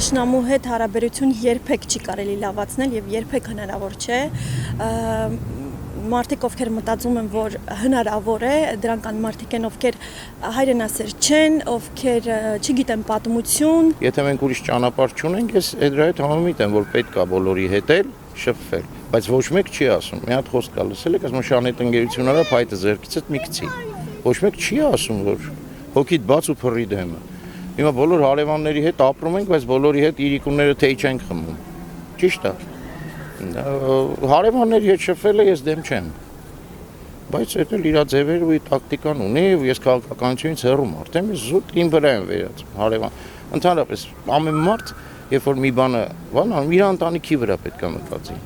Թշնամու հետ հարաբերություն երբեք չի կարելի լավացնել եւ երբեք հնարավոր չէ։ Մարդիկ, ովքեր մտածում են, որ հնարավոր է, դրանք կան մարդիկ են, ովքեր հայրենասեր չեն, ովքեր չգիտեն պատմություն։ Եթե մենք ուրիշ ճանապարհ չունենք, ես դրա հետ համեմիտ եմ, որ պետք է բոլորի հետ էլ շփվել, բայց ոչ մեկ չի ասում։ Մի հատ խոսք կա լսել եք, ասում շանի տնկերությունները փայտը ձեռքիցդ մի գցի։ Ոչ մեկ չի ասում, որ հոգիդ բաց ու փռի դեմը։ Հիմա բոլոր հարևանների հետ ապրում ենք, բայց բոլորի հետ իրիկունները թեյ չենք խմում։ Ճիշտ է։ Հարևանների հետ շփվելը ես դեմ չեմ։ Բայց դա էլ իր ձևերը ու տակտիկան ունի, ու ես քաղաքականությունից հեռու մարդ եմ, ես զուտ իմ վրա եմ վերածում հարևան։ Ընդհանրապես ամեն մարդ, երբ որ մի բանը, բանան, իր ընտանիքի վրա պետք է մտածի։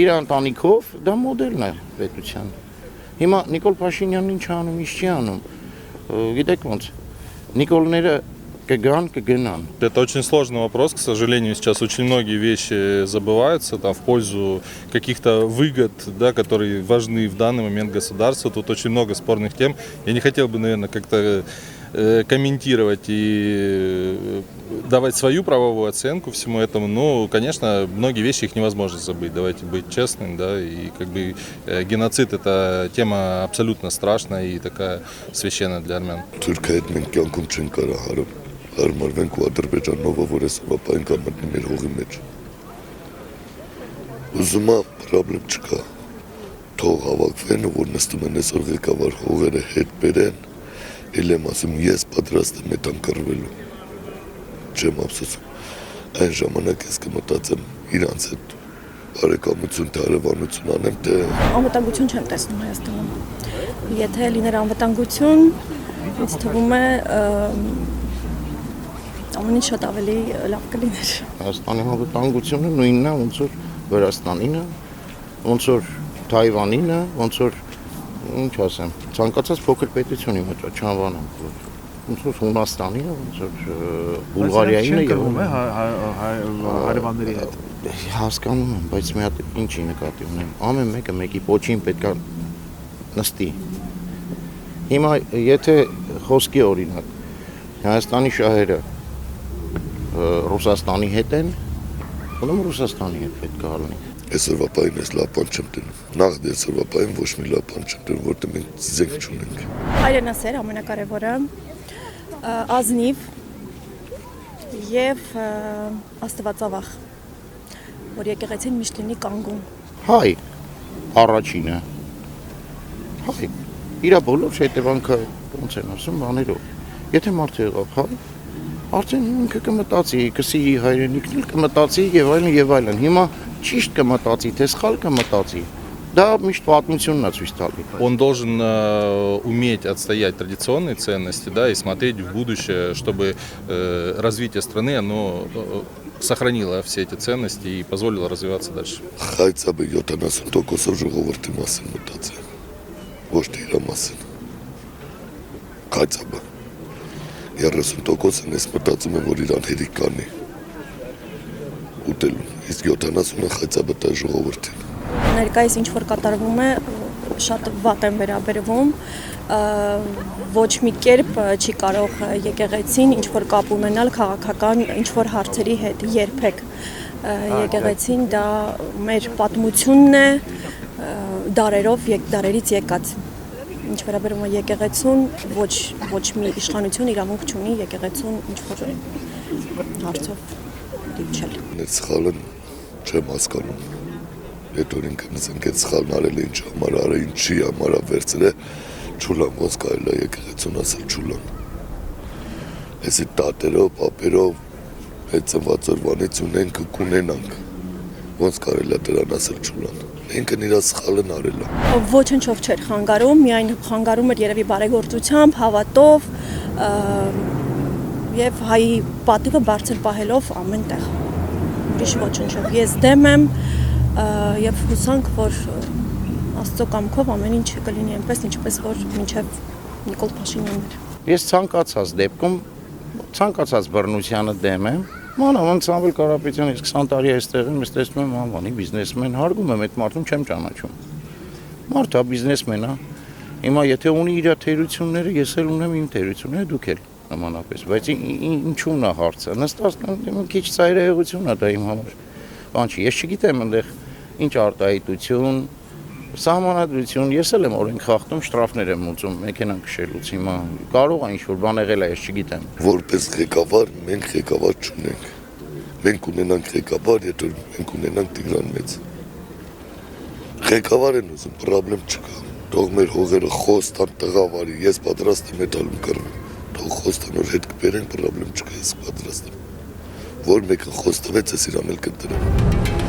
Իր ընտանիքով դա մոդելն է պետության։ Հիմա Նիկոլ Փաշինյանն ինչ անում, ինչ չի անում։ Գիտեք ոնց, Նիկոլները кыган. Это очень сложный вопрос, к сожалению, сейчас очень многие вещи забываются там, в пользу каких-то выгод, да, которые важны в данный момент государству. Тут очень много спорных тем. Я не хотел бы, наверное, как-то комментировать и давать свою правовую оценку всему этому. Но, конечно, многие вещи их невозможно забыть. Давайте быть честными, да, и как бы геноцид это тема абсолютно страшная и такая священная для армян. Հարմարվենք ու Ադրբեջանով, որ ես ապային կամատնի մեր հողի մեջ։ Ուզում եմ պրոբլեմ չկա, թող հավաքվեն ու որ նստում են այսօր ղեկավար հողերը հետ բերեն, էլ եմ ասում ես պատրաստ եմ այդ անկռվելու, չեմ ափսոսում, այն ժամանակ ես կմտածեմ իրանց հետ բարեկամություն, հարևանություն անեմ, թե… Անվտանգություն չեմ տեսնում Հայաստանում, եթե լիներ անվտանգություն, ինձ թվում է ամեն ինչ շատ ավելի լավ կլիներ։ Հայաստանի անվտանգությունը նույնն է, ոնց որ Վրաստանինը, ոնց որ Թայվանինը, ոնց որ ինչ ասեմ, ցանկացած փոքր պետություն իմը չանվանեմ, ոնց որ Հունաստանինը, ոնց որ Բուլղարիայինը եւ հարևանների հետ։ Հասկանում եմ, բայց մի հատ ինչի նկատի ունեմ, ամեն մեկը մեկի պոչին պետք է նստի։ Հիմա եթե խոսքի օրինակ Հայաստանի շահերը Ռուսաստանի հետ են, ուրեմն Ռուսաստանի հետ պետք է լինի։ Այսօրվա պահին ես լավ բան չեմ տնում։ Նախ այսօրվա պահին ոչ մի լավ բան չեմ տնում, որտեղ մենք զենք չունենք։ Հայրենասեր ամենակարևորը, ազնիվ եւ աստվածավախ, որ եկեղեցին միշտ լինի կանգուն։ Հայ առաջինը։ Հայ իր բոլոր հետևանքը ոնց են ասում բաներով։ Եթե մարդը եղավ հայ, արդեն ինքը կմտածի, կսիրի հայրենիքն էլ կմտածի եւ այլն։ Հիմա ճիշտ կմտածի, թե սխալ կմտածի։ Да, мիշտ պատմությունն է ցույց տալի։ Он должен уметь отстоять традиционные ценности, да, и смотреть в будущее, чтобы развитие страны оно сохранило все эти ценности и позволило развиваться дальше. Հայցաբը 70% ժողովրդի մասին մտածել։ Ոչ թե իր մասին։ Հայցաբը 30%-ն ես մտածում եմ, որ իրան հերիք կանի ուտելու, իսկ 70%-ը հայցաբը տա ժողովրդին։ Ներկայիս ինչ որ կատարվում է, շատ վատ են վերաբերվում, ոչ մի կերպ չի կարող եկեղեցին ինչ որ կապ ունենալ քաղաքական ինչ որ հարցերի հետ, երբեք։ Եկեղեցին դա մեր պատմությունն է, դարերից եկած։ Ինչ վերաբերում է եկեղեցուն, ոչ մի իշխանություն իրավունք չունի եկեղեցուն ինչ որ հարցով դիպչել։ Այդ սխալը չեմ հասկանում։ Այդ օրինքը նսենք այդ սխալն արել է ինչ համար արել, ինչի համար վերցրել, չուլան ոնց կարելի է եկեղեցուն ասել չուլան։ Այսի տատերով, պապերով այդ ծնված օրվանից ունենք ու կունենանք։ Ոնց կարելի է դրան ասել չուլան։ Ինքն իր սխալն արել է։ Ոչնչով չէր խանգարում, միայն խանգարում էր երևի բարեգործությամբ, հավատով եւ հայի պատիվը բարձր պահելով ամեն տեղ։ Ուրիշ ոչնչով։ Ես դեմ եմ եւ հուսանք, որ Աստծո կամքով ամեն ինչ կլինի այնպես, ինչպես որ մինչեւ Նիկոլ Փաշինյանն էր։ Ես ցանկացած դեպքում, ցանկացած բռնությանը դեմ եմ։ Մանավանդ Սամվել Կարապետյան, ես 20 տարի այստեղ եմ, ես տեսնում եմ անվանի բիզնեսմեն, հարգում եմ այդ մարդուն, չեմ ճանաչում։ Մարդը բիզնեսմեն է։ Հիմա եթե ունի իր թերությունները, ես էլ ունեմ իմ թերությունները, դուք էլ։ նմանապես, բայց ինչու՞մն է հարցը։ Նստած մի քիչ ծայրահեղություն է դա իմ համար։ Բան չի, ես չգիտեմ այնտեղ ինչ արտահայտություն, սահմանադրություն, ես էլ եմ օրենք խախտում, շտրաֆներ եմ ուծում մեքենան քշելուց հիմա։ Կարող է ինչ-որ բան եղել է, ես չգիտեմ։ Որպես ղեկավար մենք ղեկավար չունենք։ Մենք ունենանք ղեկավար, եթե մենք ունենանք Տիգրան մեծ։ Ղեկավար են ուզում, պրոբլեմ չկա։ Թող մեր հողերը խոստան տղավարի, ես պատրաստ եմ էտալում կռվեմ։ Թող խոստան որ հետ կբերեն, պրոբլեմ չկա, ես պատրաստ եմ։ Որ մեկը խոստվեց, ես իրան էլ կընտրեմ։